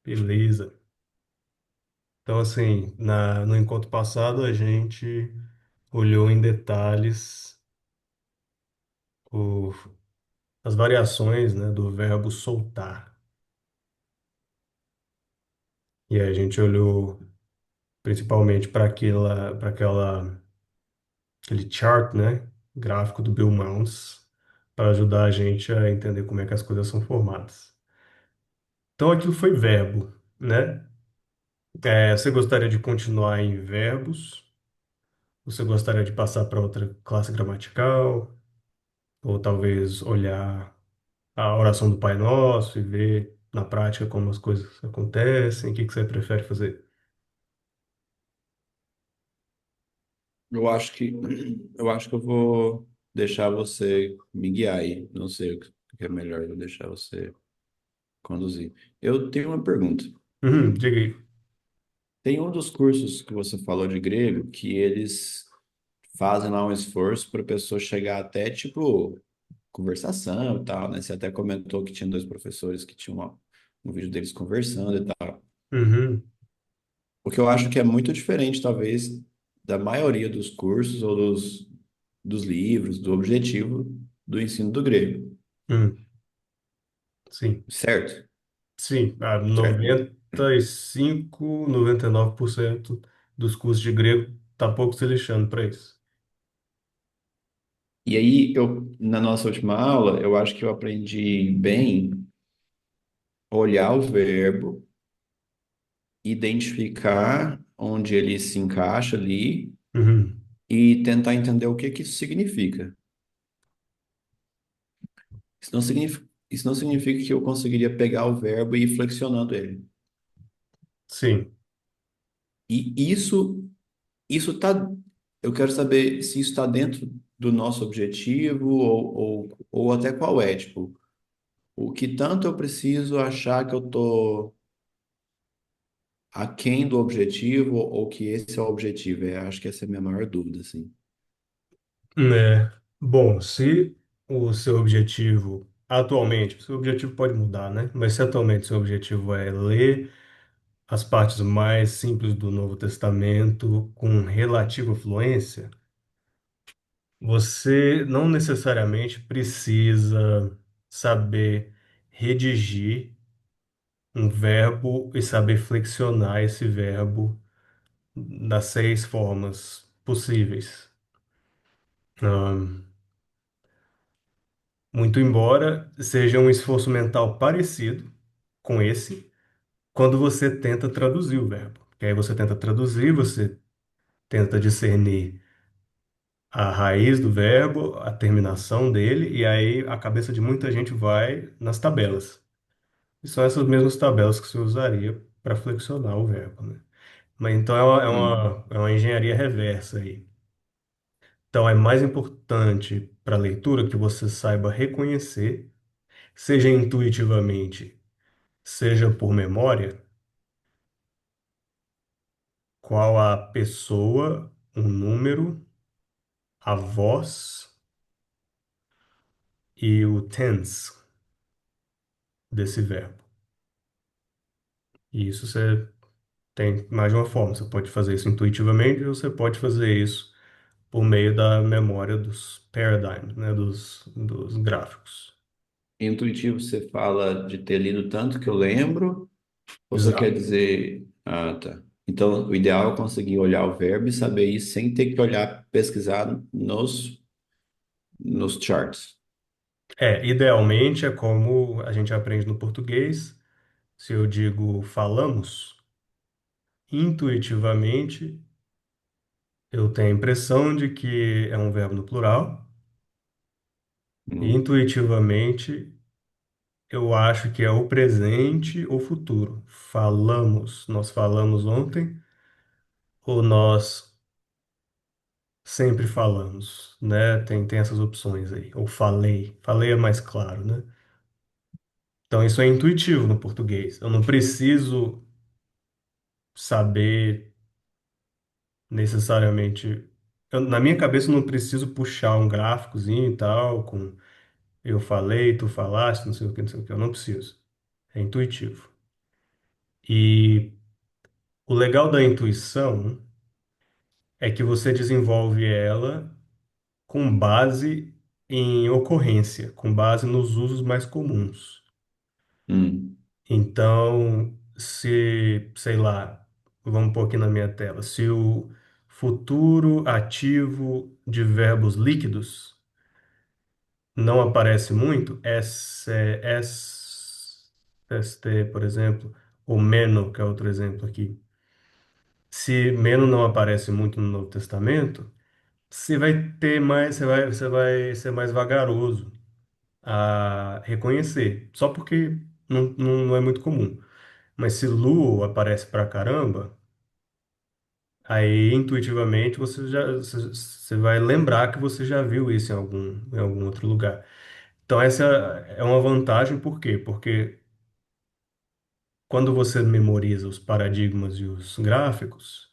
Beleza. Então, assim, no encontro passado, a gente olhou em detalhes o- as variações, né, do verbo soltar. E aí a gente olhou principalmente aquele chart, né, gráfico do Bill Mounce, para ajudar a gente a entender como é que as coisas são formadas. Então, aquilo foi verbo, né? Você gostaria de continuar em verbos? Você gostaria de passar para outra classe gramatical? Ou talvez olhar a oração do Pai Nosso e ver na prática como as coisas acontecem? O que que você prefere fazer? Eu acho que eu acho que eu vou deixar você me guiar aí. Não sei o que é melhor, eu vou deixar você conduzir. Eu tenho uma pergunta. Diga aí. Tem um dos cursos que você falou de grego que eles fazem lá um esforço para a pessoa chegar até tipo conversação e tal, né? Você até comentou que tinha dois professores que tinham um vídeo deles conversando e tal. Uhum, O que eu acho que é muito diferente, talvez, da maioria dos cursos ou dos livros, do objetivo do ensino do grego, uhum. Sim, certo? sim. Certo? 95, 99% dos cursos de grego tá pouco se lixando para isso. E aí, na nossa última aula, eu acho que eu aprendi bem a olhar o verbo, identificar onde ele se encaixa ali Uhum. e tentar entender o que que isso significa. Isso não significa que eu conseguiria pegar o verbo e ir flexionando ele. Sim. E isso tá, eu quero saber se isso está dentro do nosso objetivo ou até qual é, tipo, o que tanto eu preciso achar que eu tô aquém do objetivo ou que esse é o objetivo. Acho que essa é a minha maior dúvida, assim. Bom, se o seu objetivo atualmente, o seu objetivo pode mudar, né? Mas se atualmente seu objetivo é ler as partes mais simples do Novo Testamento com relativa fluência, você não necessariamente precisa saber redigir um verbo e saber flexionar esse verbo das seis formas possíveis. Muito embora seja um esforço mental parecido com esse, quando você tenta traduzir o verbo. Porque aí você tenta traduzir, você tenta discernir a raiz do verbo, a terminação dele, e aí a cabeça de muita gente vai nas tabelas. E são essas mesmas tabelas que você usaria para flexionar o verbo, né? Mas então Hum. é uma engenharia reversa aí. Então é mais importante para a leitura que você saiba reconhecer, seja intuitivamente, seja por memória, qual a pessoa, o número, a voz e o tense desse verbo. E isso você tem mais de uma forma. Você pode fazer isso intuitivamente ou você pode fazer isso por meio da memória dos paradigms, né, dos gráficos. Intuitivo, você fala de ter lido tanto que eu lembro, ou você quer Exato. dizer, ah, tá. Então, o ideal é conseguir olhar o verbo e saber isso sem ter que olhar, pesquisar nos charts. Idealmente é como a gente aprende no português. Se eu digo falamos, intuitivamente eu tenho a impressão de que é um verbo no plural. E Hum. intuitivamente eu acho que é o presente ou futuro. Falamos, nós falamos ontem ou nós sempre falamos, né? Tem essas opções aí. Ou falei. Falei é mais claro, né? Então isso é intuitivo no português. Eu não preciso saber necessariamente. Na minha cabeça eu não preciso puxar um gráficozinho e tal, com eu falei, tu falaste, não sei o que, não sei o que. Eu não preciso. É intuitivo. E o legal da intuição é que você desenvolve ela com base em ocorrência, com base nos usos mais comuns. Hum, Então, se, sei lá, vamos pôr aqui na minha tela, se o futuro ativo de verbos líquidos não aparece muito, ST, por exemplo, ou meno, que é outro exemplo aqui. Se meno não aparece muito no Novo Testamento, você vai ter mais, você vai ser mais vagaroso a reconhecer, só porque não é muito comum. Mas se Lu aparece pra caramba, aí intuitivamente você vai lembrar que você já viu isso em algum outro lugar. Então essa é uma vantagem, por quê? Porque quando você memoriza os paradigmas e os gráficos,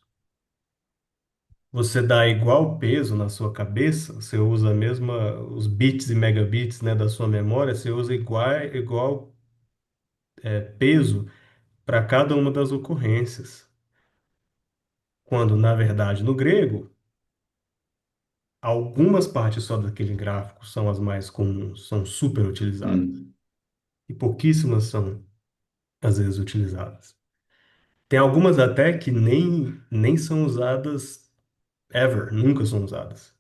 você dá igual peso na sua cabeça, você usa a mesma, os bits e megabits, né, da sua memória, você usa igual peso para cada uma das ocorrências. Quando, na verdade, no grego, algumas partes só daquele gráfico são as mais comuns, são super utilizadas, hum, e pouquíssimas são, às vezes, utilizadas. Tem algumas até que nem são usadas ever, nunca são usadas,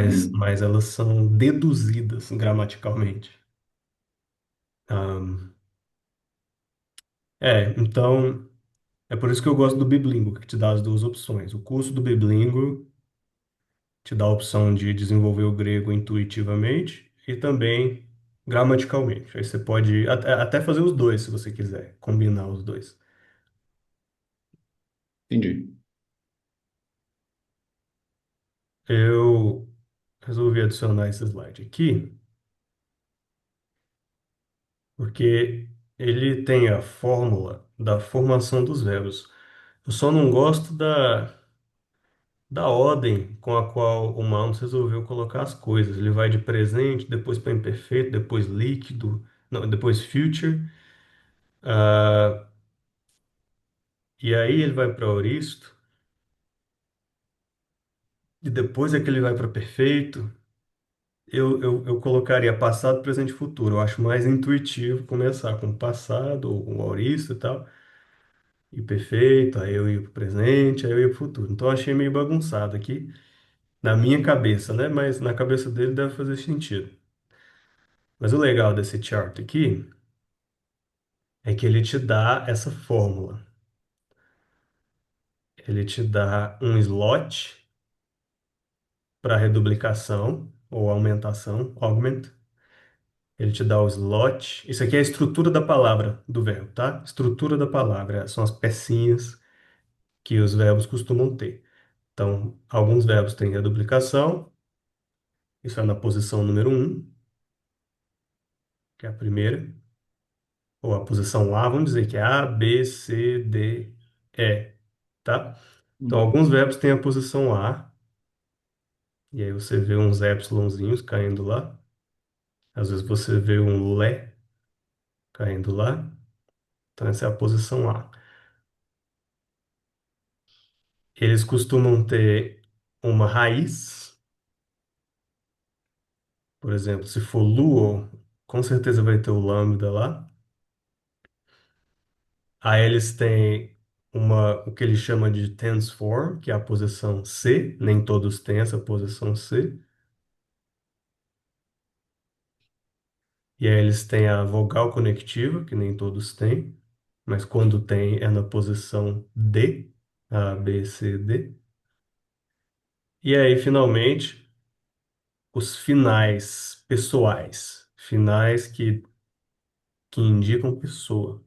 hum. mas elas são deduzidas gramaticalmente. Ahn, então, é por isso que eu gosto do Biblingo, que te dá as duas opções. O curso do Biblingo te dá a opção de desenvolver o grego intuitivamente e também gramaticalmente. Aí você pode até fazer os dois, se você quiser, combinar os dois. Entendi. Eu resolvi adicionar esse slide aqui, porque ele tem a fórmula da formação dos verbos. Eu só não gosto da ordem com a qual o Mounds resolveu colocar as coisas. Ele vai de presente, depois para imperfeito, depois líquido, não, depois future. ah, E aí ele vai para aoristo, e depois é que ele vai para perfeito. Eu colocaria passado, presente e futuro. Eu acho mais intuitivo começar com o passado, ou com o aoristo e tal, e perfeito, aí eu ia para o presente, aí eu ia para o futuro. Então eu achei meio bagunçado aqui, na minha cabeça, né? Mas na cabeça dele deve fazer sentido. Mas o legal desse chart aqui é que ele te dá essa fórmula. Ele te dá um slot para reduplicação ou aumentação, augment. Ele te dá o slot. Isso aqui é a estrutura da palavra do verbo, tá? Estrutura da palavra. São as pecinhas que os verbos costumam ter. Então, alguns verbos têm reduplicação. Isso é na posição número um, que é a primeira. Ou a posição A, vamos dizer que é A, B, C, D, E, tá? Então, Hum. alguns verbos têm a posição A. E aí você vê uns epsilonzinhos caindo lá. Às vezes você vê um Lé caindo lá. Então, essa é a posição A. Eles costumam ter uma raiz, por exemplo, se for Luo, com certeza vai ter o lambda lá. Aí eles têm o que ele chama de tense form, que é a posição C, nem todos têm essa posição C. E aí eles têm a vogal conectiva, que nem todos têm, mas quando tem é na posição D, A, B, C, D. E aí, finalmente, os finais pessoais, finais que indicam pessoa.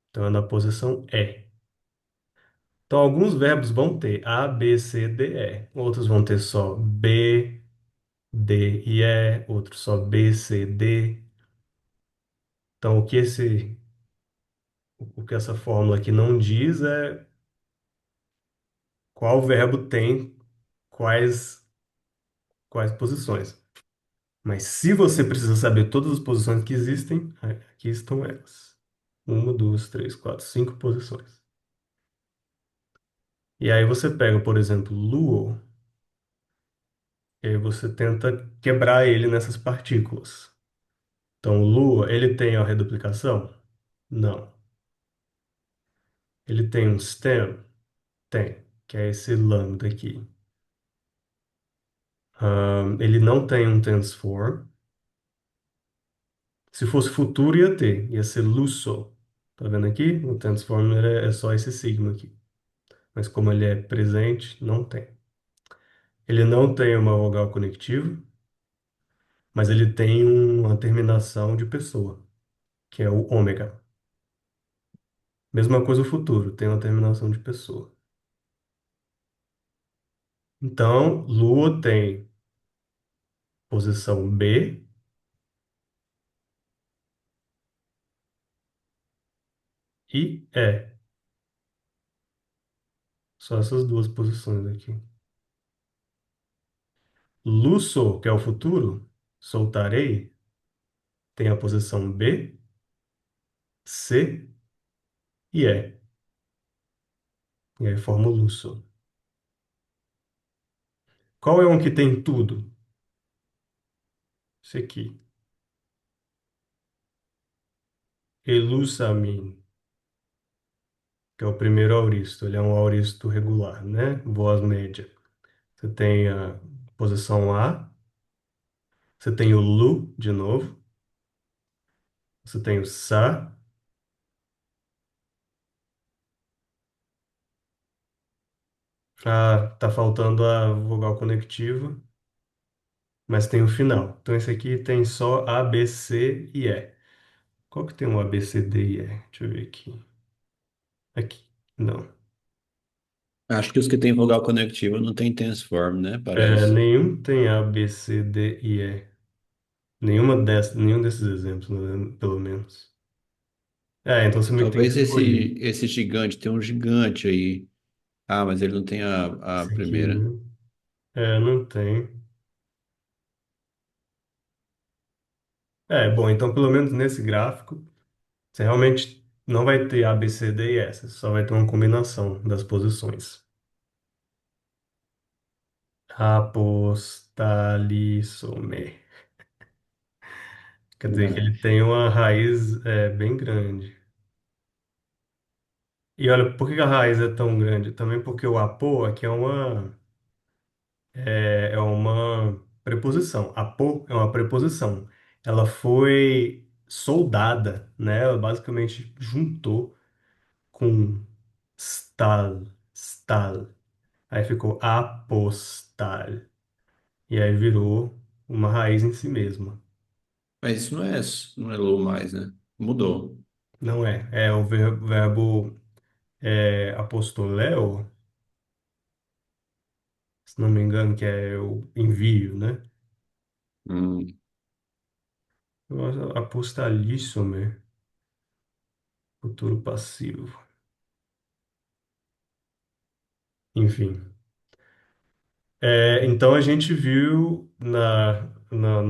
Então, é na posição E. Então, alguns verbos vão ter A, B, C, D, E. Outros vão ter só B, D e E. Outros só B, C, D. Então, o que essa fórmula aqui não diz é qual verbo tem quais, quais posições. Mas se você precisa saber todas as posições que existem, aqui estão elas. Uma, duas, três, quatro, cinco posições. E aí você pega, por exemplo, Luo, e aí você tenta quebrar ele nessas partículas. Então, o Lua, ele tem a reduplicação? Não. Ele tem um stem? Tem, que é esse lambda aqui. Ele não tem um transform. Se fosse futuro, ia ter. Ia ser Luso. Tá vendo aqui? O transformer é só esse sigma aqui. Mas como ele é presente, não tem. Ele não tem uma vogal conectiva, mas ele tem uma terminação de pessoa, que é o ômega. Mesma coisa o futuro, tem uma terminação de pessoa. Então, Lua tem posição B e E. Só essas duas posições aqui. Lusso, que é o futuro, soltarei, tem a posição B, C e E. E aí forma o Lusso. Qual é um que tem tudo? Esse aqui. Elusamin, que é o primeiro auristo. Ele é um auristo regular, né? Voz média. Você tem a posição A, você tem o Lu de novo, você tem o Sa, tá faltando a vogal conectiva, mas tem o final. Então esse aqui tem só A, B, C e E. Qual que tem um A, B, C, D e E? Deixa eu ver aqui. Aqui. Não. Acho que os que têm vogal conectiva não tem transform, né? É, Parece. nenhum tem A, B, C, D e E. Nenhum desses exemplos, né, pelo menos. Então você meio que tem que Talvez escolher. esse gigante, tem um gigante aí. Ah, mas ele não tem a Esse aqui, primeira. né? Não tem. Bom, então pelo menos nesse gráfico, você realmente não vai ter A, B, C, D e E. Você só vai ter uma combinação das posições. Apostolicome. Quer dizer que É. ele tem uma raiz bem grande. E olha, por que que a raiz é tão grande? Também porque o apo aqui é uma preposição. Apo é uma preposição. Ela foi soldada, né? Ela basicamente juntou com stal. Aí ficou apostal. E aí virou uma raiz em si mesma. Mas isso não é low mais, né? Mudou. Não é. É o verbo apostoleo, se não me engano, que é o envio, né? Hum. Eu acho apostalíssime, futuro passivo. Enfim. Então a gente viu na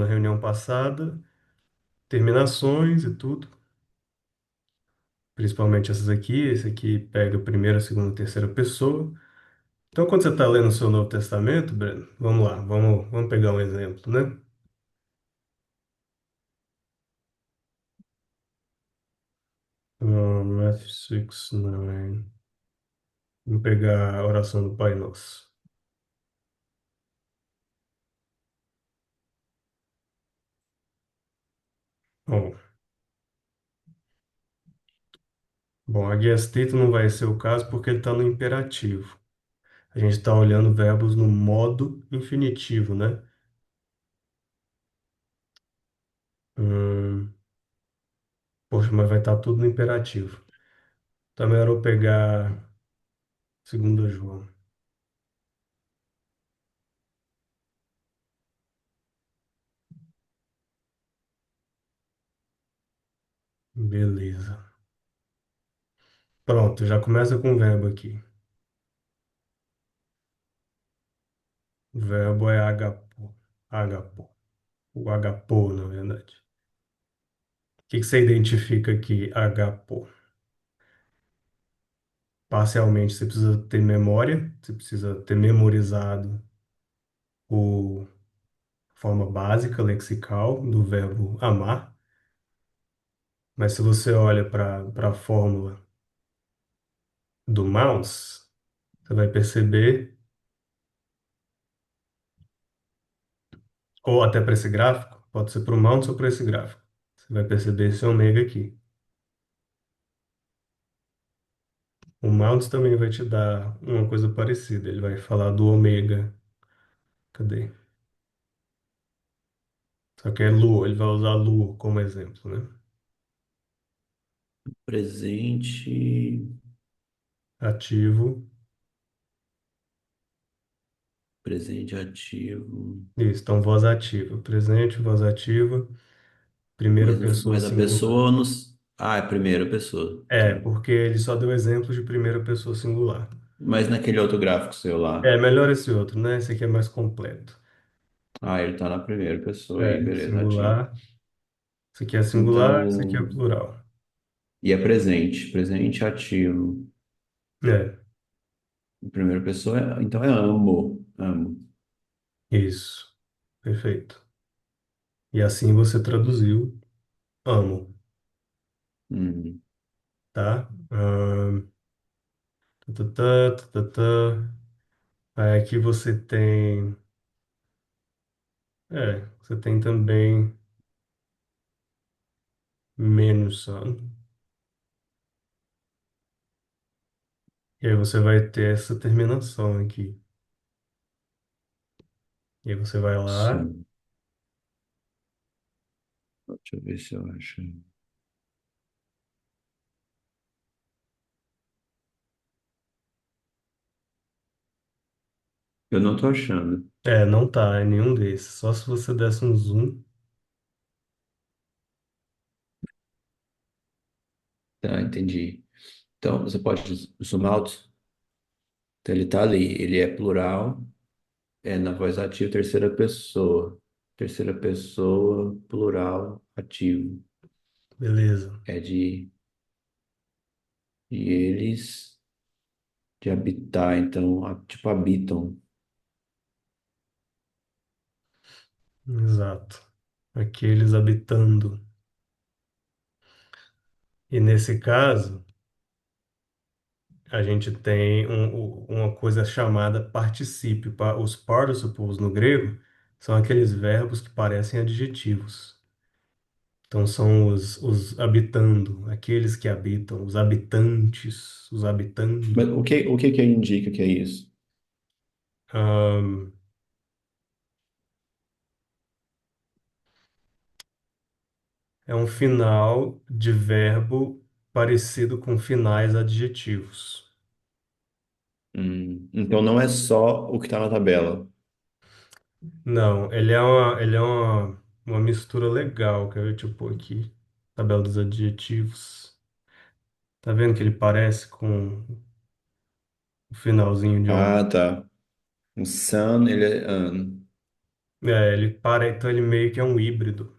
reunião passada terminações e tudo, principalmente essas aqui. Esse aqui pega a primeira, segunda, terceira pessoa. Então, quando você está lendo o seu Novo Testamento, Breno, vamos lá, vamos pegar um exemplo, né? Matthew 6, 9. Vamos pegar a oração do Pai Nosso. Bom, bom, a Gestito não vai ser o caso porque ele está no imperativo. A gente está olhando verbos no modo infinitivo, né? Hum, poxa, mas vai estar tudo no imperativo. Também era eu pegar 2 João. Beleza. Pronto, já começa com o verbo aqui. O verbo é agapo. Agapo. O agapô, na verdade. que você identifica aqui, agapo? Parcialmente, você precisa ter memória, você precisa ter memorizado o forma básica lexical do verbo amar, mas se você olha para a fórmula do mouse, você vai perceber, ou até para esse gráfico, pode ser para o mouse ou para esse gráfico, você vai perceber esse ômega aqui. O mouse também vai te dar uma coisa parecida, ele vai falar do ômega, cadê? Só que é Lu, ele vai usar Lu como exemplo, né? Presente, Ativo, presente ativo. isso, então voz ativa, presente, voz ativa, primeira pessoa Mas a singular. pessoa nos. Ah, é primeira pessoa. É, Tá. porque ele só deu exemplos de primeira pessoa singular. Mas naquele outro gráfico seu lá. É, melhor esse outro, né? Esse aqui é mais completo. Ah, ele tá na primeira pessoa aí, É, beleza, ativo. singular. Esse aqui é singular, esse aqui é Então, plural. e é presente, presente ativo. É, Primeira pessoa, então é amo, amo. isso. Perfeito. E assim você traduziu amo, Hum. tá? Tá, tá, tá, tá, tá. Aí aqui você tem. É, você tem também menos sun. E aí você vai ter essa terminação aqui. E aí você vai lá. Sim. Deixa eu ver se eu acho. Eu não tô achando. É, não tá, é nenhum desses. Só se você desse um zoom. Tá, entendi. Então, você pode zoom out. Então, ele tá ali. Ele é plural, é na voz ativa, terceira pessoa. Terceira pessoa, plural, ativo. Beleza. É de eles, de habitar. Então, tipo, habitam. Exato. Aqueles habitando. E nesse caso, a gente tem uma coisa chamada particípio. Os participles no grego são aqueles verbos que parecem adjetivos. Então são os habitando, aqueles que habitam, os habitantes, os Mas habitando. o que indica que é isso? Ahn, é um final de verbo parecido com finais adjetivos. Então, não é só o que está na tabela. Não, ele é uma mistura legal, que eu te pôr aqui. Tabela dos adjetivos. Tá vendo que ele parece com o finalzinho de um. Ah, tá. O sun, ele é an. É, ele para, então ele meio que é um híbrido.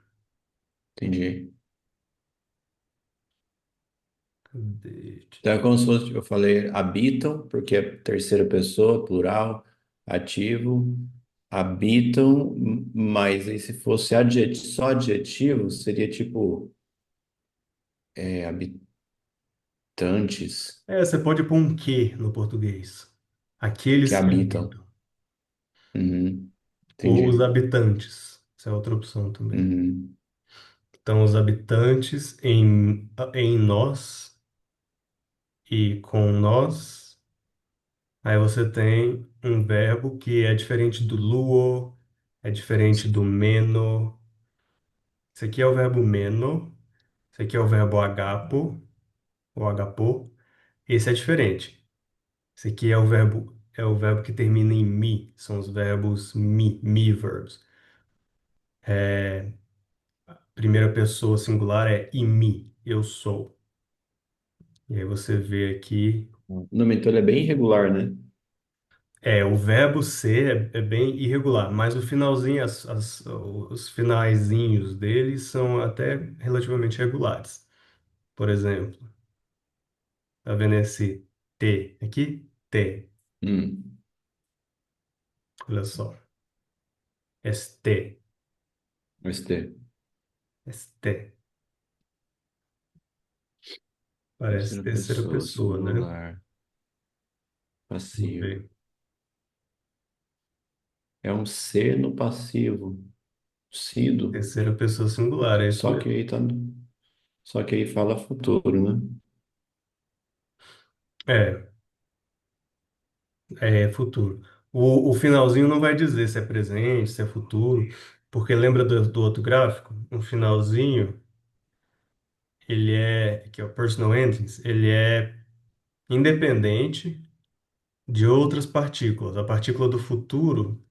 Entendi. Cadê? Então é como se fosse, eu falei, habitam, porque é terceira pessoa, plural, ativo, habitam, mas aí se fosse só adjetivo, seria tipo, habitantes É, você pode pôr um que no português. que Aqueles que habitam. habitam. Uhum, Ou os entendi. habitantes. Essa é outra opção também. Uhum. Então, os habitantes em nós e com nós. Aí você tem um verbo que é diferente do luo, é diferente do meno. Esse aqui é o verbo meno, esse aqui é o verbo agapo, ou agapo. Esse é diferente. Esse aqui é o verbo que termina em mi, são os verbos me verbs. Primeira pessoa singular é imi, eu sou. E aí você vê aqui, O nome então ele é bem irregular, né? O verbo ser é bem irregular, mas o finalzinho, os finaizinhos dele são até relativamente regulares. Por exemplo, tá vendo esse T aqui? T, Hum, olha só. Este, este. este. Parece Terceira terceira pessoa, pessoa, né? singular, Vamos passivo. ver. É um ser no passivo. Sido. Terceira pessoa singular, é isso Só que mesmo. aí tá. Só que aí fala futuro, né? É, é futuro. O finalzinho não vai dizer se é presente, se é futuro, porque lembra do outro gráfico? Um finalzinho, que é o personal endings, ele é independente de outras partículas. A partícula do futuro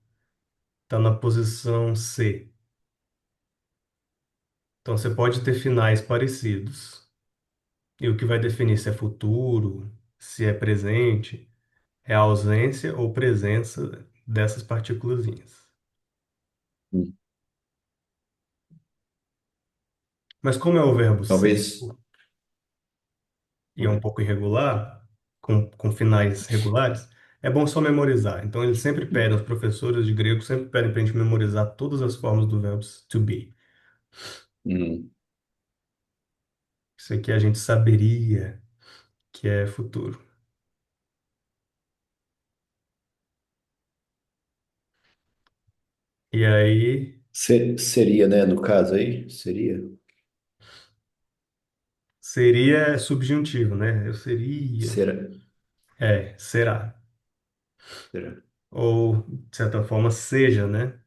está na posição C. Então você pode ter finais parecidos. E o que vai definir se é futuro, se é presente, é a ausência ou presença dessas partículazinhas. Hum. Mas como é o verbo ser Talvez. e é um pouco irregular, com finais regulares, é bom só memorizar. Então eles sempre pedem, os professores de grego sempre pedem para a gente memorizar todas as formas do verbo to be. Hum. Isso aqui a gente saberia que é futuro. E aí Seria, né? No caso aí, seria. seria subjuntivo, né? Eu seria. Será. Será. Será. Ou, de certa forma, seja, né?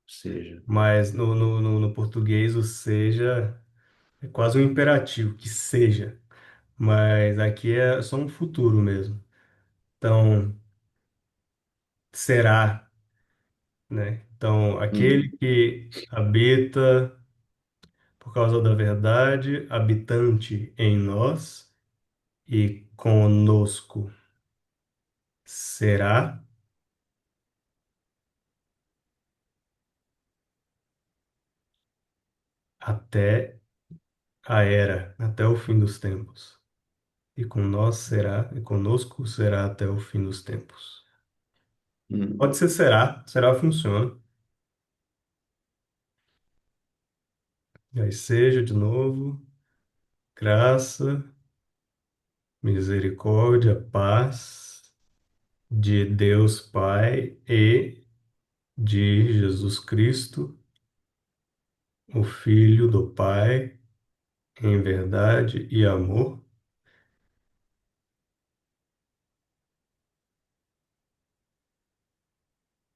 Seja. Mas no português o seja é quase um imperativo, que seja. Mas aqui é só um futuro mesmo. Então, será, né? Então, aquele Hum. que habita por causa da verdade, habitante em nós e conosco será até a era, até o fim dos tempos. E com nós será, e conosco será até o fim dos tempos. Pode Hum. ser será, será funciona. E aí seja de novo, graça, misericórdia, paz de Deus Pai e de Jesus Cristo, o Filho do Pai, em verdade e amor.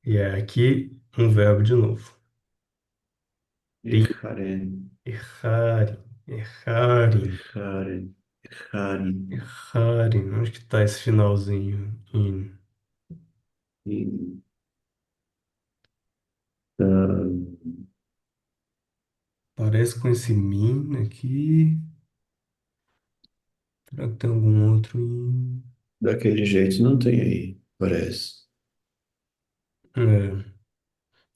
E é aqui um verbo de novo. Tem Erraren. errarem, errarem, Erraren. Erraren. errarem. Onde que está esse finalzinho? In. E, ah, Parece com esse min aqui. Será que tem algum outro in? daquele jeito não tem aí, parece. É.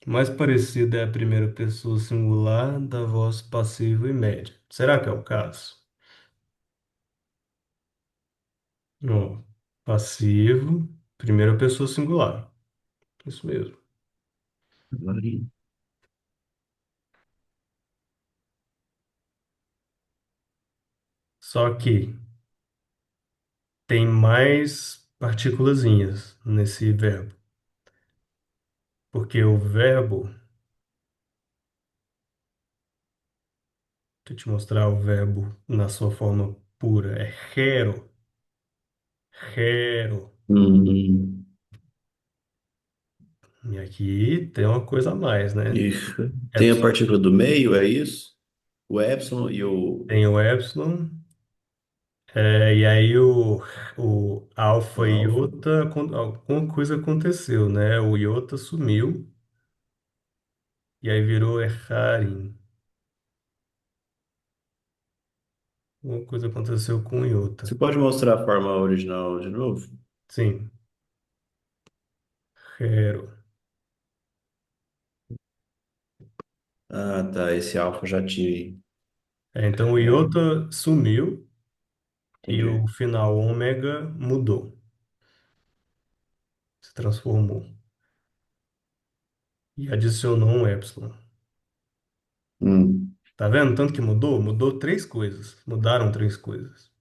Mais parecido é a primeira pessoa singular da voz passiva e média. Será que é o caso? Ó, passivo, primeira pessoa singular. Isso mesmo. Erraren. Só que tem mais partículazinhas nesse verbo. Porque o verbo, deixa eu te mostrar o verbo na sua forma pura, é hero, hero. Hum. E aqui tem uma coisa a mais, né? E tem a Epsilon, partícula do meio, é isso? O epsilon e o, tem o epsilon. E aí o o alfa e alfa. iota, alguma coisa aconteceu, né? O iota sumiu e aí virou errarim. Alguma coisa aconteceu com o Você iota. pode mostrar a forma original de novo? Sim. Quero. Ah, tá. Esse alfa eu já tirei. Então o É, iota sumiu e o entendi. final ômega mudou, se transformou. E adicionou um epsilon. Hum. Tá vendo? Tanto que mudou? Mudou três coisas. Mudaram três coisas.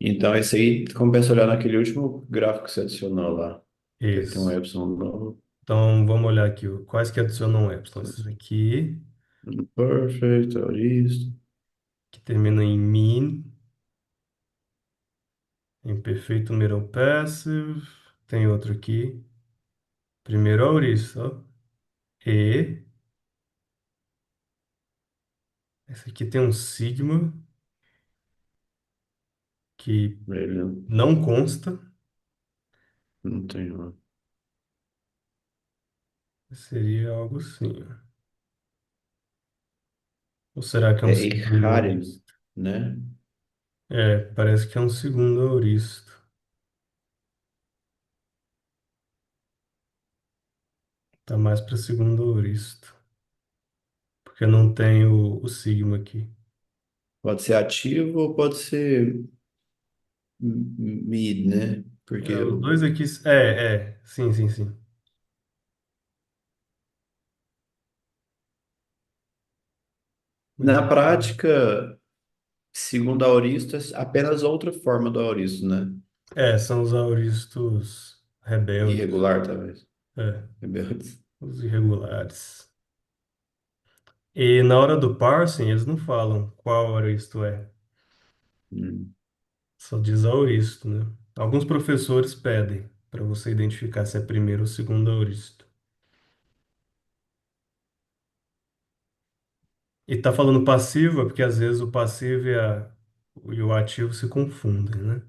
Então, esse aí compensa olhar naquele último gráfico que você adicionou lá. Que ele tem um Isso. epsilon novo. Então vamos olhar aqui. Quais que adicionam um epsilon? Esses aqui, Perfect, auristo. que terminam em min, em perfeito middle passive. Tem outro aqui. Primeiro auristo, ó. E. Esse aqui tem um sigma que Ele não consta. não tem uma. Seria algo assim, ó. Ou será que é um É segundo Eichhardt, auristo? né? É, parece que é um segundo auristo. Tá mais para segundo auristo. Porque não tem o sigma aqui. Pode ser ativo ou pode ser mid, né? É, Porque os dois aqui. É. Sim, sim, sim. Mas na prática, segundo a auristo, é apenas outra forma do auristo, né? são os auristos rebeldes. Irregular, talvez. É, Rebeldes. os irregulares. E na hora do parsing, eles não falam qual auristo é. Hum. Só diz auristo, né? Alguns professores pedem para você identificar se é primeiro ou segundo auristo. E tá falando passivo, é porque às vezes o passivo e o ativo se confundem, né?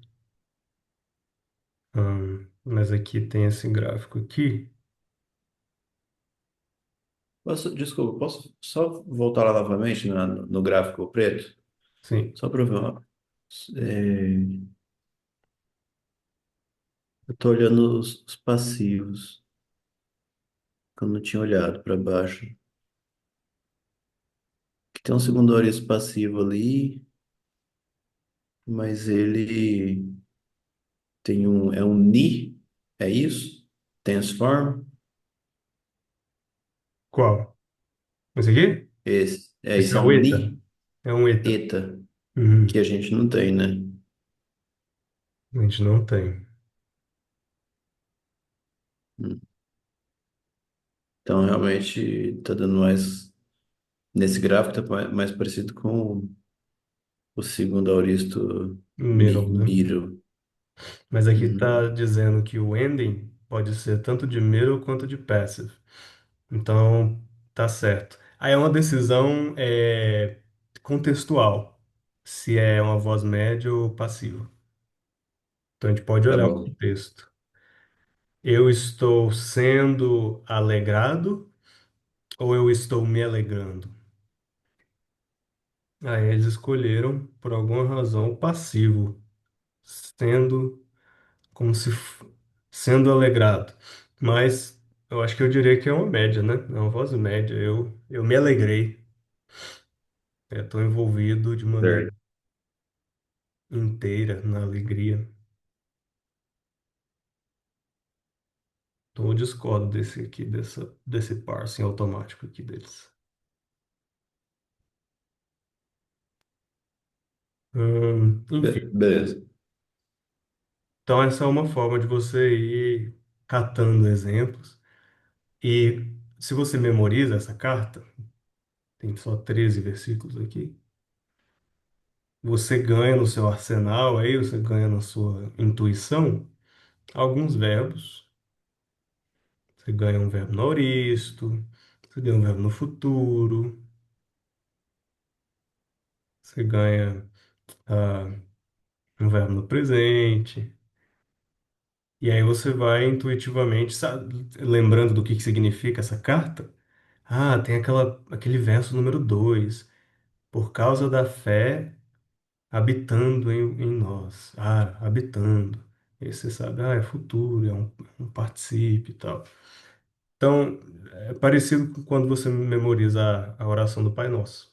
Mas aqui tem esse gráfico aqui. Desculpa, posso só voltar lá novamente no gráfico preto? Sim. Só para ver. É, eu estou olhando os passivos, que eu não tinha olhado para baixo. Que tem um segundo auristo passivo ali, mas ele tem um. É um ni, é isso? Transform? Qual? Esse aqui? Esse. É, Esse esse é é o um eta. ni, É um eta. eta, que Uhum. a gente não tem, né? A gente não tem. Hum. Então, realmente, tá dando mais. Nesse gráfico, tá mais parecido com o segundo auristo Middle, né? Miro. Mas aqui Uhum. está dizendo que o ending pode ser tanto de middle quanto de passive. Então, tá certo. Aí é uma decisão contextual, se é uma voz média ou passiva. Então, a gente pode Tá olhar o bom. contexto. Eu estou sendo alegrado ou eu estou me alegrando? Aí eles escolheram, por alguma razão, o passivo, sendo como se sendo alegrado. Mas eu acho que eu diria que é uma média, né? É uma voz média. Eu me alegrei. Estou envolvido de maneira Certo. inteira na alegria. Então eu discordo desse aqui, desse parsing automático aqui deles. Enfim, Beleza. então essa é uma forma de você ir catando exemplos. E se você memoriza essa carta, tem só 13 versículos aqui, você ganha no seu arsenal, aí você ganha na sua intuição alguns verbos. Você ganha um verbo no auristo, você ganha um verbo no futuro, você ganha ah, um verbo no presente. E aí você vai intuitivamente, lembrando do que significa essa carta. Ah, tem aquele verso número 2. Por causa da fé habitando em nós. Ah, habitando. E aí você sabe, é futuro, um participe e tal. Então, é parecido com quando você memoriza a oração do Pai Nosso.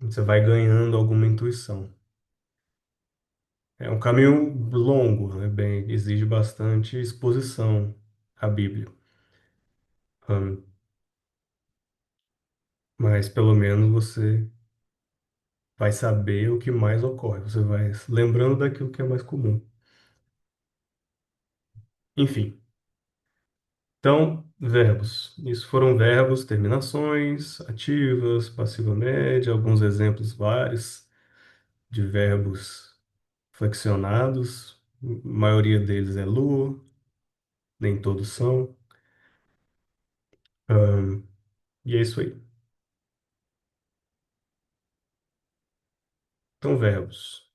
Você vai ganhando alguma intuição. É um caminho longo, né? Bem, exige bastante exposição à Bíblia. Hum, mas pelo menos você vai saber o que mais ocorre. Você vai lembrando daquilo que é mais comum. Enfim, então, verbos. Isso foram verbos, terminações, ativas, passiva média, alguns exemplos vários de verbos flexionados. A maioria deles é lu, nem todos são. Hum, e é isso aí. Então, verbos.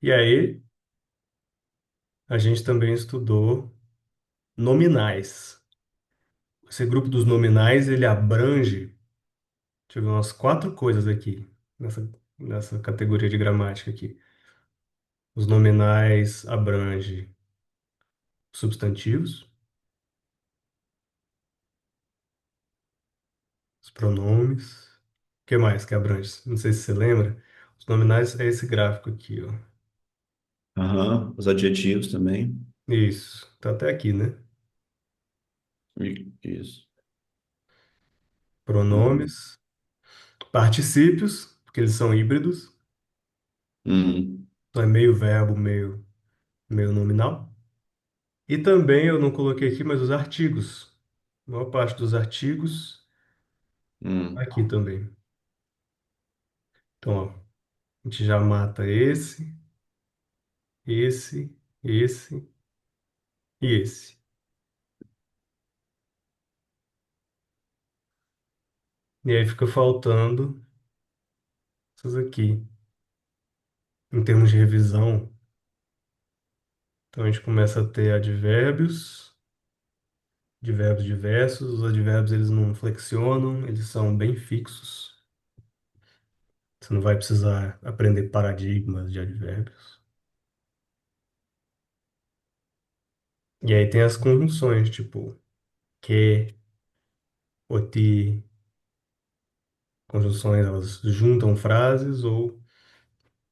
E aí, a gente também estudou nominais. Esse grupo dos nominais, ele abrange, deixa eu ver, umas quatro coisas aqui, nessa categoria de gramática aqui. Os nominais abrangem substantivos, os pronomes. O que mais que abrange? Não sei se você lembra. Os nominais é esse gráfico aqui, ó. Aham, os adjetivos também. Isso, tá até aqui, né? Isso. Uhum. Pronomes, particípios, porque eles são híbridos, Uhum. então é meio verbo, meio nominal. E também eu não coloquei aqui, mas os artigos. A maior parte dos artigos tá Uhum. aqui também. Então, ó, a gente já mata esse, esse e esse. E aí fica faltando essas aqui. Em termos de revisão, então a gente começa a ter advérbios, advérbios diversos. Os advérbios eles não flexionam, eles são bem fixos. Você não vai precisar aprender paradigmas de advérbios. E aí tem as conjunções, tipo que, oti, conjunções, elas juntam frases ou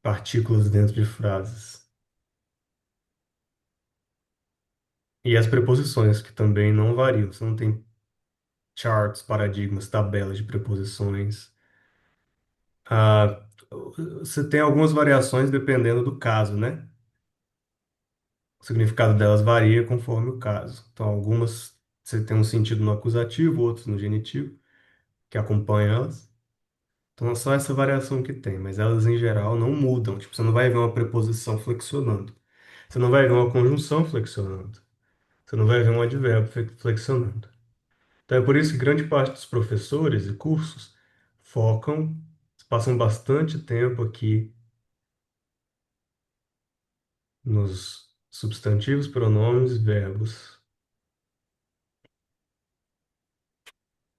partículas dentro de frases. E as preposições, que também não variam. Você não tem charts, paradigmas, tabelas de preposições. Ah, você tem algumas variações dependendo do caso, né? O significado delas varia conforme o caso. Então, algumas você tem um sentido no acusativo, outros no genitivo, que acompanham elas. Então, é só essa variação que tem, mas elas em geral não mudam. Tipo, você não vai ver uma preposição flexionando. Você não vai ver uma conjunção flexionando. Você não vai ver um advérbio flexionando. Então, é por isso que grande parte dos professores e cursos focam, passam bastante tempo aqui nos substantivos, pronomes e verbos,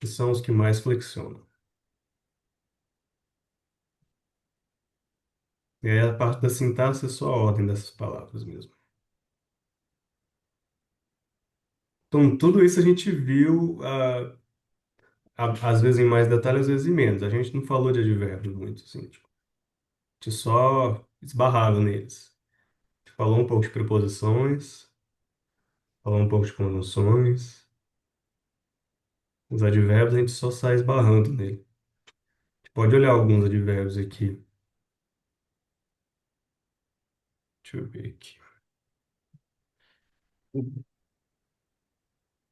que são os que mais flexionam. E aí a parte da sintaxe é só a ordem dessas palavras mesmo. Então, tudo isso a gente viu, às vezes em mais detalhe, às vezes em menos. A gente não falou de advérbios muito, assim, tipo, a gente só esbarrava neles. A gente falou um pouco de preposições, falou um pouco de conjunções. Os advérbios a gente só sai esbarrando nele. A gente pode olhar alguns advérbios aqui. Deixa eu ver aqui.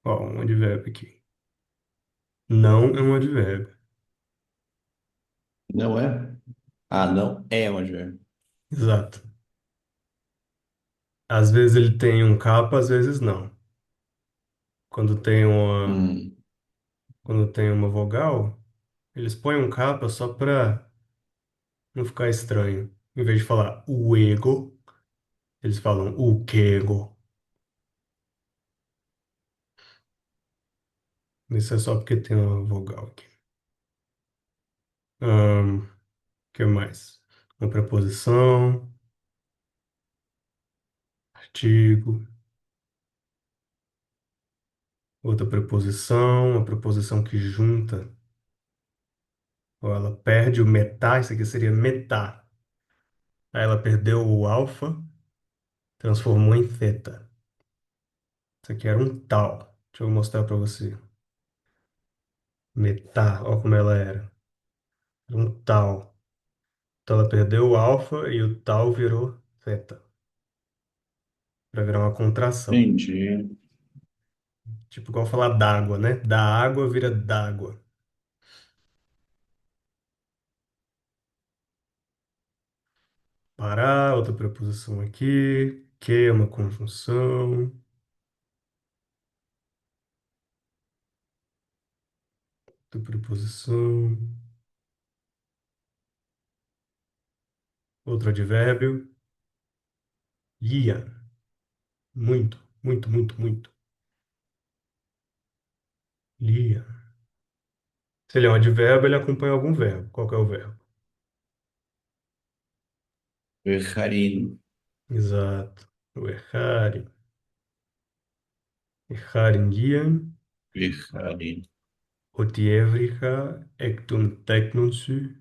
Ó, um advérbio aqui. Não é um advérbio. Não é? Ah, não é um advérbio. Exato. Às vezes ele tem um capa, às vezes não. Quando tem uma, Hum, quando tem uma vogal, eles põem um capa só para não ficar estranho. Em vez de falar o ego, eles falam o quego. Isso é só porque tem uma vogal aqui. O que mais? Uma preposição, artigo, outra preposição, uma preposição que junta, ou ela perde o metá, isso aqui seria metá. Aí ela perdeu o alfa, transformou em θ. Isso aqui era um tal. Deixa eu mostrar para você. Metá, olha como ela era. Era um tal. Então ela perdeu o alfa e o tal virou θ, para virar uma contração. Entendi. Tipo, igual falar d'água, né? Da água vira d'água. Parar, outra preposição aqui. Que é uma conjunção. Outra preposição. Outro advérbio. Ia. Muito, muito, muito, muito. Lia. Se ele é um advérbio, ele acompanha algum verbo. Qual que é o verbo? Berrarino. Exato. O errare. Erraren guian. Berrarino. Otievrica ectum tecnunsu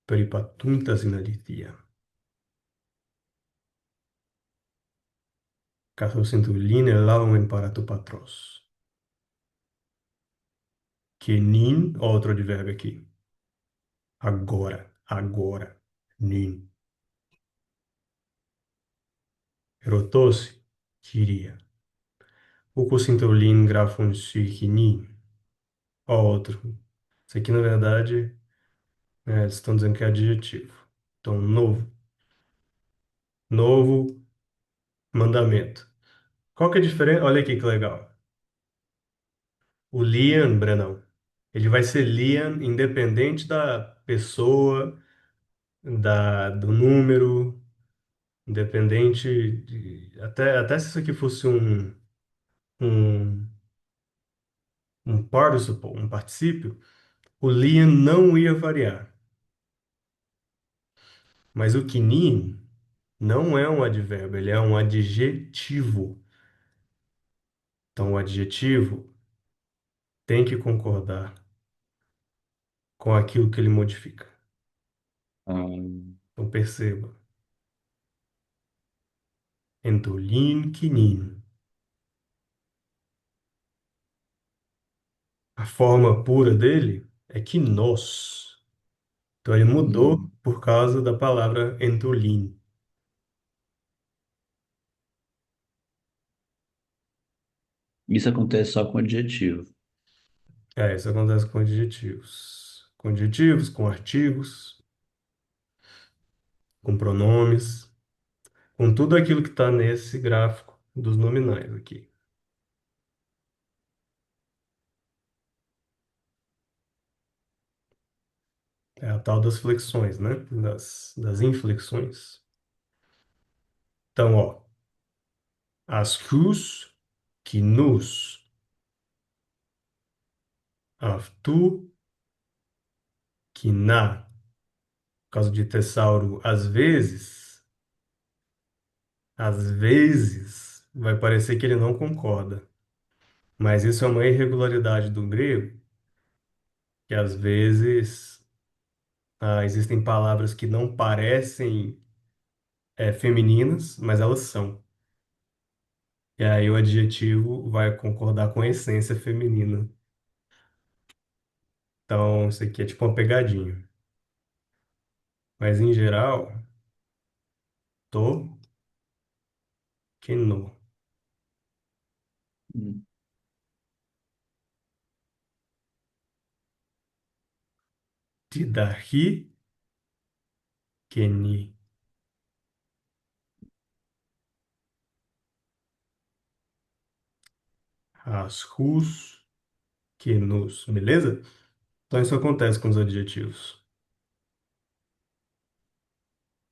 peripatuntas in alitia. Καθοσυντουλήν ελάβομεν para tu patros. Que nin, outro advérbio aqui. Agora, agora. Nin. Erotou-se, queria. O cosintolin grafon nin. Ó, outro. Isso aqui, na verdade, eles estão dizendo que é adjetivo. Então, novo. Novo mandamento. Qual que é a diferença? Olha aqui que legal. O Liam, Brenão, ele vai ser Liam independente da pessoa, do número, independente até se isso aqui fosse um, um participle, um particípio, o Liam não ia variar. Mas o Kinin não é um advérbio, ele é um adjetivo. Então, o adjetivo tem que concordar com aquilo que ele modifica. Ah, Então, perceba. Entolin, quinin. A forma pura dele é quinos. Então, ele mudou hum. por causa da palavra entolin. Isso acontece só com adjetivo. É, isso acontece com adjetivos. Com adjetivos, com artigos, com pronomes, com tudo aquilo que está nesse gráfico dos nominais aqui. É a tal das flexões, né? Das inflexões. Então, ó, ascus, quinus, aftu, quiná. Por causa de tessauro, às vezes, vai parecer que ele não concorda. Mas isso é uma irregularidade do grego, que às vezes existem palavras que não parecem femininas, mas elas são. E aí o adjetivo vai concordar com a essência feminina. Então, isso aqui é tipo uma pegadinha. Mas em geral, tô, que no. Hum. Tidahi, que ni. Ascus, que nos. Beleza? Então isso acontece com os adjetivos.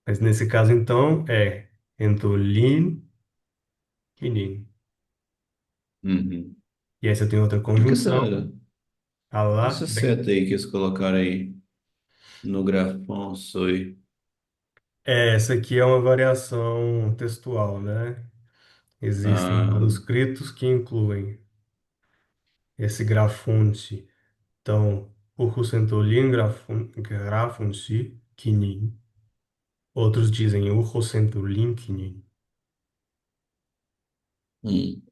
Mas nesse caso, então, é entolin, quinin. Uhum. E aí você tem outra O que conjunção, essa, a lá, essa bem. seta aí que eles colocaram aí? No grafão, soy. Essa aqui é uma variação textual, né? Existem Ah, manuscritos que incluem esse grafunte. Então, urhosentolin grafunci kinin. Outros dizem urhosentolin kinin. hum,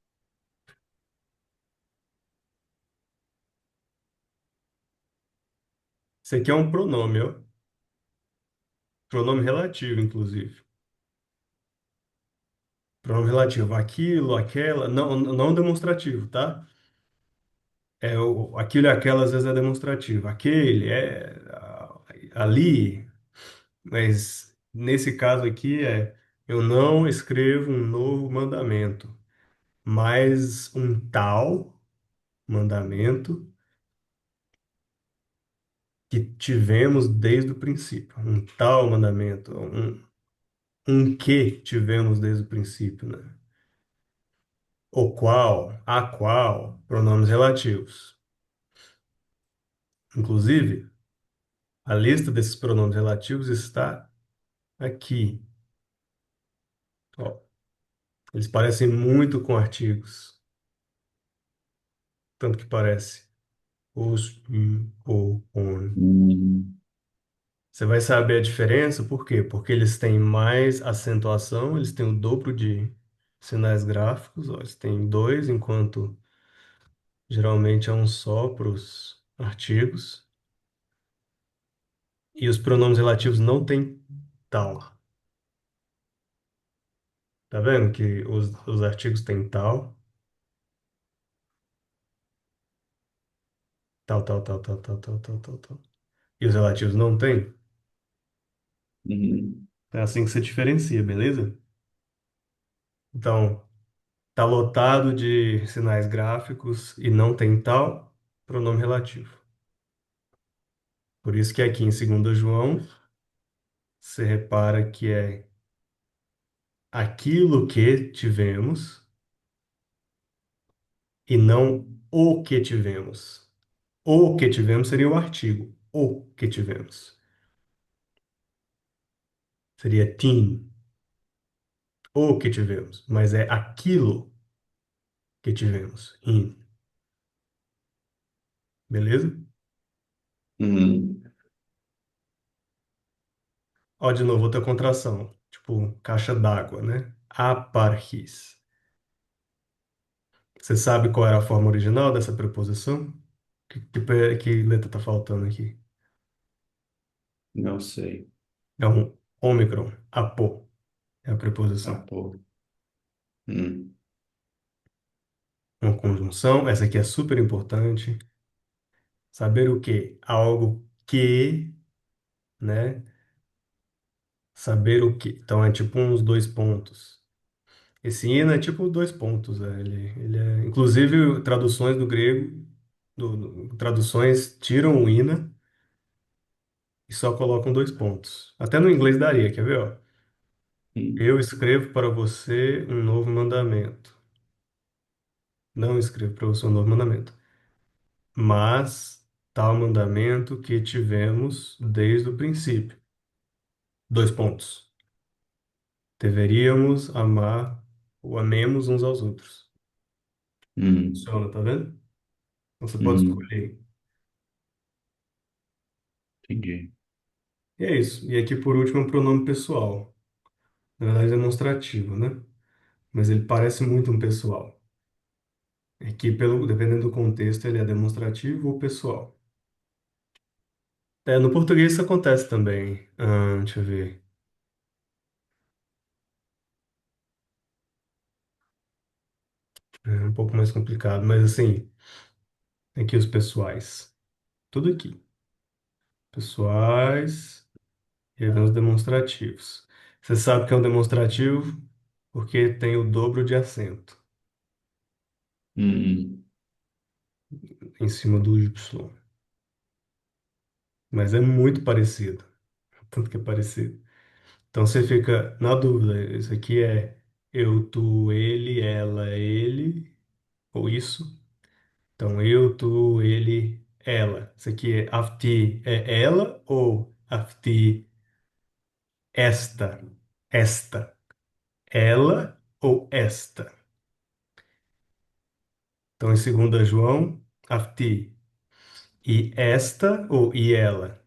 Isso aqui é um pronome, ó. Pronome relativo, inclusive. Pronome relativo. Aquilo, aquela. Não, não demonstrativo, tá? Aquilo e aquela às vezes é demonstrativo. Aquele é ali. Mas nesse caso aqui eu não escrevo um novo mandamento, mas um tal mandamento que tivemos desde o princípio. Um tal mandamento, um que tivemos desde o princípio, né? O qual, a qual, pronomes relativos. Inclusive, a lista desses pronomes relativos está aqui. Ó, eles parecem muito com artigos, tanto que parece. Os, o, on. hum, Você vai saber a diferença, por quê? Porque eles têm mais acentuação, eles têm o dobro de sinais gráficos, ó, eles têm dois, enquanto geralmente é um só para os artigos. E os pronomes relativos não têm tal. Tá vendo que os artigos têm tal, tal, tal, tal, tal, tal, tal, tal, tal, tal. E os relativos não têm? hum, É assim que você diferencia, beleza? Então, tá lotado de sinais gráficos e não tem tal, pronome relativo. Por isso que aqui em 2 João, você repara que é aquilo que tivemos e não o que tivemos. O que tivemos seria o artigo. O que tivemos. Seria tin. O que tivemos. Mas é aquilo que tivemos. In. Beleza? hum. Ó, de novo, outra contração. Tipo, caixa d'água, né? Aparis. Você sabe qual era a forma original dessa preposição? Que letra tá faltando aqui? Não sei. É um ômicron. Apo é a Ah, preposição. pô. Hum, Uma conjunção, essa aqui é super importante. Saber o quê? Algo que, né? Saber o quê? Então é tipo uns dois pontos. Esse ina é tipo dois pontos. Ele é, inclusive, traduções do grego, traduções tiram o ina e só colocam dois pontos. Até no inglês daria, quer ver, ó? hum, Eu escrevo para você um novo mandamento. Não escrevo para você um novo mandamento. Mas tal mandamento que tivemos desde o princípio. Dois pontos. Deveríamos amar ou amemos uns aos outros. hum, Funciona, tá vendo? Então você pode hum. escolher. Entendi. E é isso. E aqui por último é um pronome pessoal. Na verdade é demonstrativo, né? Mas ele parece muito um pessoal. Aqui, dependendo do contexto, ele é demonstrativo ou pessoal. No português isso acontece também. Deixa eu ver. É um pouco mais complicado, mas assim, aqui os pessoais. Tudo aqui. Pessoais e aí vem os demonstrativos. Você sabe que é um demonstrativo porque tem o dobro de acento Hum, em cima do Y. Mas é muito parecido. Tanto que é parecido. Então você fica na dúvida. Isso aqui é eu, tu, ele, ela, ele, ou isso. Então eu, tu, ele, ela. Isso aqui é afti, é ela ou afti, esta, ela ou esta. Então, em segunda João, afti, e esta ou e ela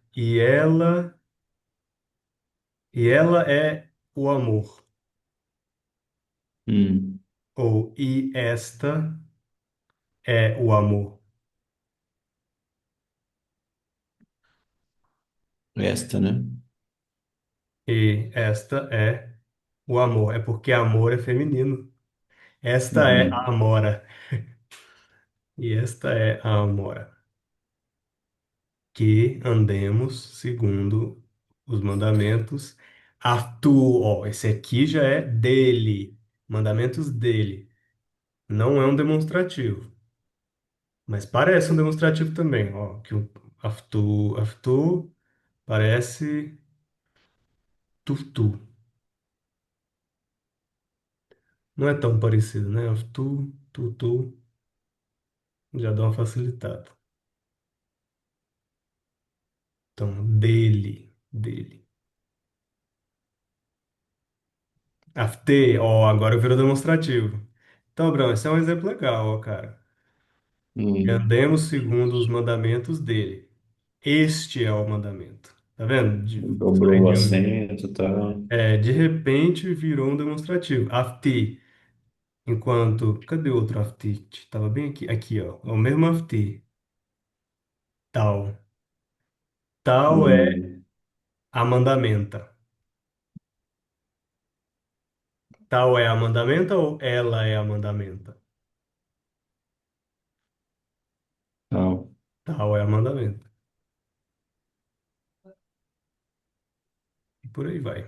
é o amor. Hum. Ou e esta é o amor. Esta, né? E esta é o amor. É porque amor é feminino. Esta é a Uhum. amora. E esta é a amora. Que andemos segundo os mandamentos. Arthur, ó, esse aqui já é dele. Mandamentos dele. Não é um demonstrativo. Mas parece um demonstrativo também, ó. Que o Arthur parece tutu. Não é tão parecido, né? Arthur, tutu, já dá uma facilitada. Então, dele. After, ó, agora virou demonstrativo. Então, Abraão, esse é um exemplo legal, ó, cara. Que Hum. andemos segundo os mandamentos dele. Este é o mandamento. Tá vendo? Dobrou o acento e tal. De repente virou um demonstrativo. After, enquanto. Cadê o outro after? Tava bem aqui. Aqui, ó. É o mesmo after. Tal. Tal é Hum. a mandamenta. Tal é a mandamenta ou ela é a mandamenta? Tal. Tal é a mandamenta. E por aí vai.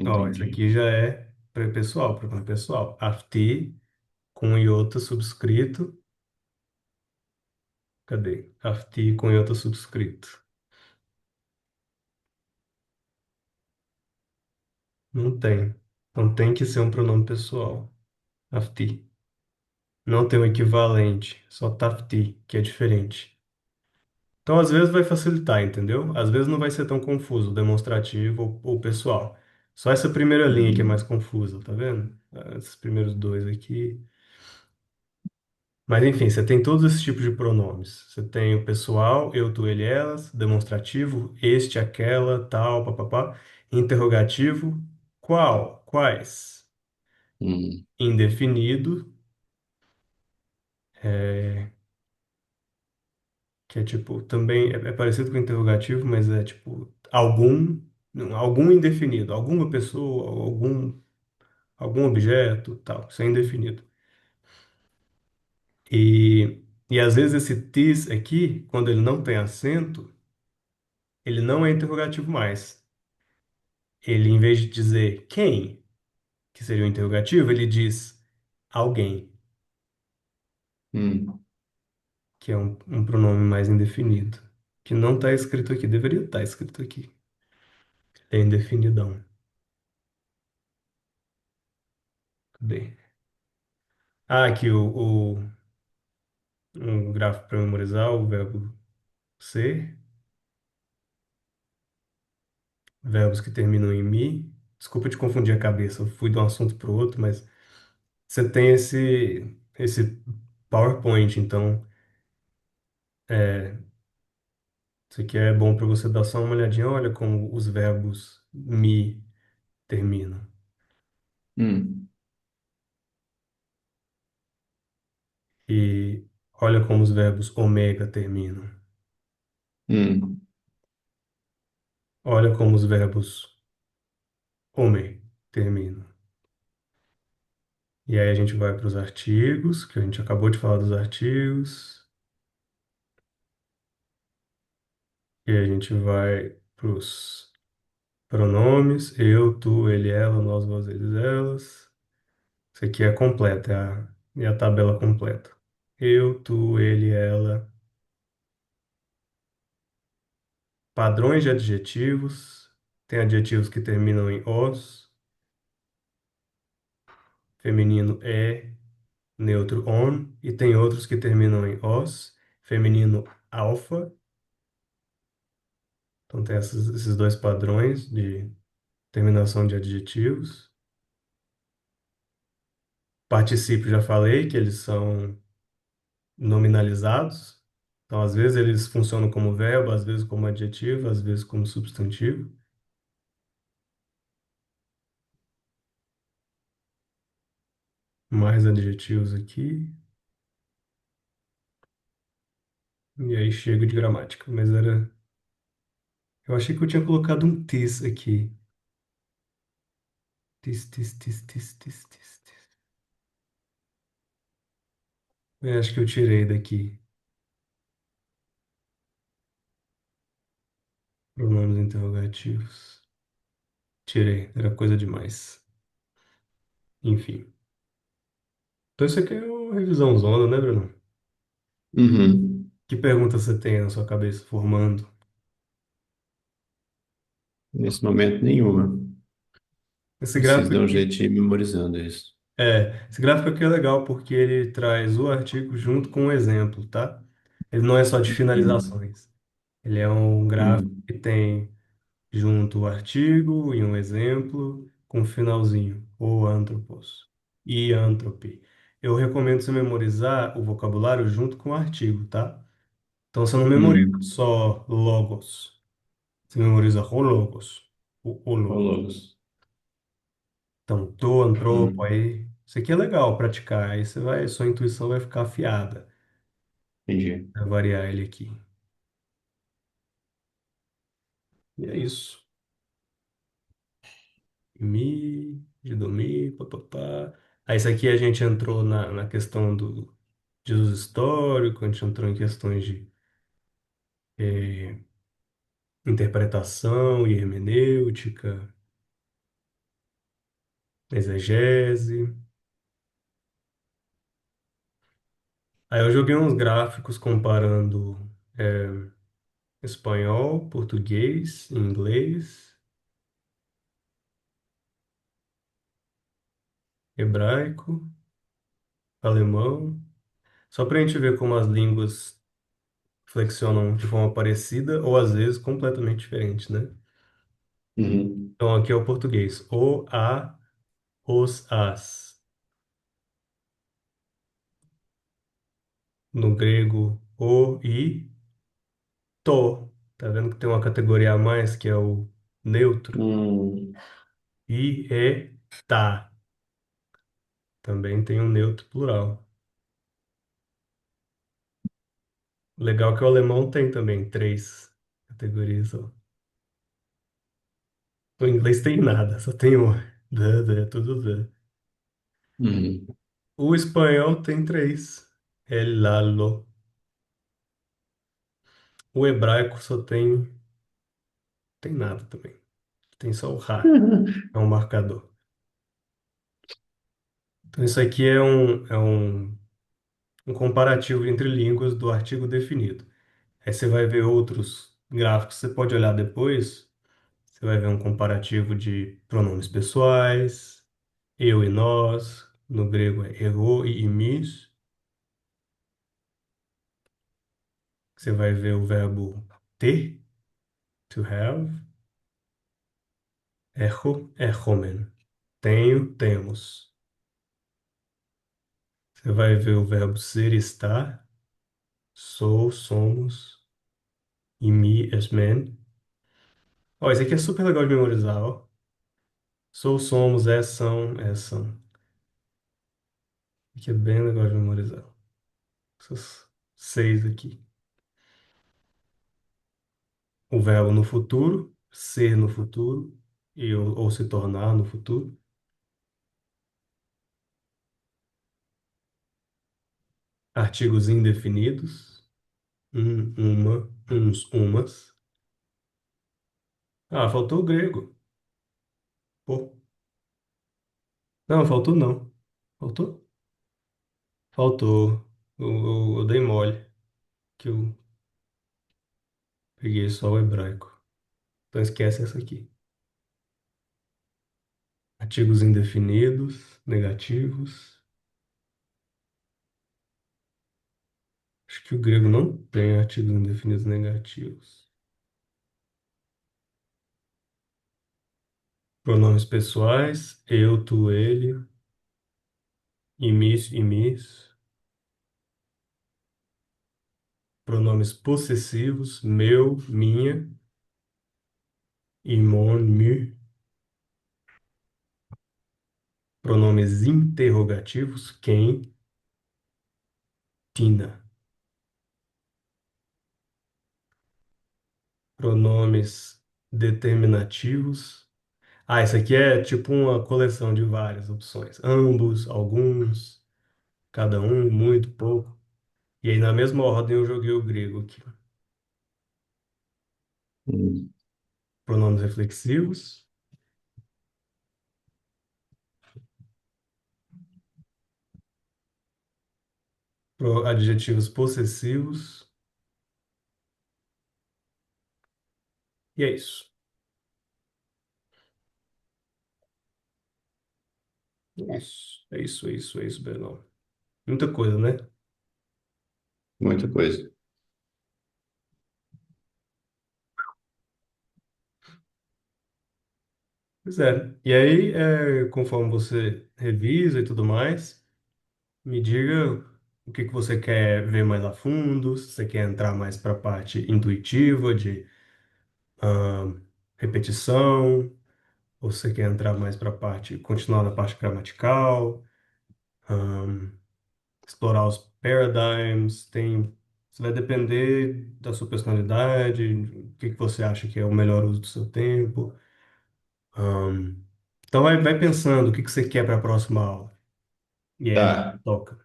Ó, isso Entendi. aqui já é pessoal, programa pessoal. After com iota subscrito. Cadê? After com iota subscrito. Não tem. Então tem que ser um pronome pessoal. After. Não tem o equivalente. Só tafti, que é diferente. Então, às vezes vai facilitar, entendeu? Às vezes não vai ser tão confuso, demonstrativo ou pessoal. Só essa primeira linha que é mais Uhum. confusa, tá vendo? Esses primeiros dois aqui. Mas enfim, você tem todos esses tipos de pronomes. Você tem o pessoal, eu, tu, ele, elas, demonstrativo, este, aquela, tal, papapá. Interrogativo, qual, quais. Hum. Indefinido, é, que é tipo, também é parecido com interrogativo, mas é tipo, algum, não, algum indefinido, alguma pessoa, algum objeto, tal, isso é indefinido. E às vezes esse tis aqui, quando ele não tem acento, ele não é interrogativo mais. Ele, em vez de dizer quem, que seria o interrogativo, ele diz alguém, Hum. que é um pronome mais indefinido, que não está escrito aqui, deveria estar escrito aqui. É indefinidão. Cadê? Ah, aqui um gráfico para memorizar, o verbo ser, verbos que terminam em mi. Desculpa te confundir a cabeça, eu fui de um assunto para o outro, mas você tem esse PowerPoint, então é, isso aqui é bom para você dar só uma olhadinha. Olha como os verbos mi terminam. Hum. E olha como os verbos ômega terminam. Hum. Olha como os verbos homem terminam. E aí a gente vai para os artigos, que a gente acabou de falar dos artigos. E aí a gente vai para os pronomes, eu, tu, ele, ela, nós, vós, eles, elas. Isso aqui é completa, é a tabela completa. Eu, tu, ele, ela. Padrões de adjetivos. Tem adjetivos que terminam em os, feminino é, neutro on, e tem outros que terminam em os, feminino alfa, Então tem esses dois padrões de terminação de adjetivos. Particípio, já falei que eles são nominalizados. Então, às vezes eles funcionam como verbo, às vezes como adjetivo, às vezes como substantivo. Mais adjetivos aqui. E aí chega de gramática. Mas era. Eu achei que eu tinha colocado um tis aqui. Tis, tis, tis, tis, tis, tis, tis. Eu acho que eu tirei daqui. Pronomes interrogativos. Tirei, era coisa demais. Enfim. Então isso aqui é uma revisão zona, né, Bruno? Uhum. Que pergunta você tem na sua cabeça formando? Nesse momento, nenhuma. Esse Preciso gráfico dar um aqui. jeito de ir memorizando isso. Esse gráfico aqui é legal porque ele traz o artigo junto com um exemplo, tá? Ele não é só de Uhum. finalizações. Ele é um gráfico Uhum. que tem junto o artigo e um exemplo com um finalzinho. O antropos. E antrope. Eu recomendo você memorizar o vocabulário junto com o artigo, tá? Então você não memoriza Uhum. só logos. Você memoriza o logos. O Ó, logo. Logos. Então, do, antropo, Uhum. aí. Isso aqui é legal praticar. Aí sua intuição vai ficar afiada. Entendi. Vai variar ele aqui. E é isso. Mi, de dormir, papapá. Aí isso aqui a gente entrou na questão de uso histórico, a gente entrou em questões de eh, interpretação e hermenêutica, exegese. Aí eu joguei uns gráficos comparando espanhol, português, inglês, hebraico, alemão, só para a gente ver como as línguas flexionam de forma parecida ou às vezes completamente diferente, né? Uhum. Então aqui é o português. O, a, os, as. No grego, o e to. Tá vendo que tem uma categoria a mais que é o neutro? Hum. I, e, tá. Também tem um neutro plural. Legal que o alemão tem também três categorias, ó. O inglês tem nada, só tem o tudo the. Uhum. O espanhol tem três. El, la, lo. O hebraico só tem nada também. Tem só o ra, é um marcador. Então isso aqui é um comparativo entre línguas do artigo definido. Aí você vai ver outros gráficos, você pode olhar depois. Você vai ver um comparativo de pronomes pessoais, eu e nós, no grego é εγώ e imis. Você vai ver o verbo ter, to have, έχω, έχομεν. Tenho, temos. Você vai ver o verbo ser, estar, sou, somos, imi, esmen. Ó, esse aqui é super legal de memorizar, ó. Sou, somos, é, são, é, são. Aqui é bem legal de memorizar. Essas seis aqui. O verbo no futuro, ser no futuro, ou se tornar no futuro. Artigos indefinidos, uma, uns, umas. Ah, faltou o grego. Pô, não, faltou não. Faltou? Faltou. Eu dei mole, que eu peguei só o hebraico. Então esquece essa aqui. Artigos indefinidos, negativos. Acho que o grego não tem artigos indefinidos negativos. Pronomes pessoais, eu, tu, ele, imis, imis. Pronomes possessivos, meu, minha, imon, mu. Pronomes interrogativos, quem, tina. Pronomes determinativos. Ah, isso aqui é tipo uma coleção de várias opções. Ambos, alguns, cada um, muito, pouco. E aí, na mesma ordem, eu joguei o grego aqui. Hum, Pronomes reflexivos, adjetivos possessivos, e é isso. É isso, Bernão. Muita coisa, né? muita coisa. Pois é. E aí, conforme você revisa e tudo mais, me diga o que que você quer ver mais a fundo, se você quer entrar mais para a parte intuitiva de ahn, repetição, ou se você quer entrar mais para a parte, continuar na parte gramatical, ahn, explorar os paradigms, isso vai depender da sua personalidade, o que que você acha que é o melhor uso do seu tempo. Ahn, então vai pensando o que que você quer para a próxima aula. E aí a gente Tá, toca.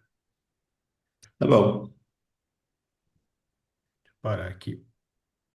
tá bom. Parar aqui.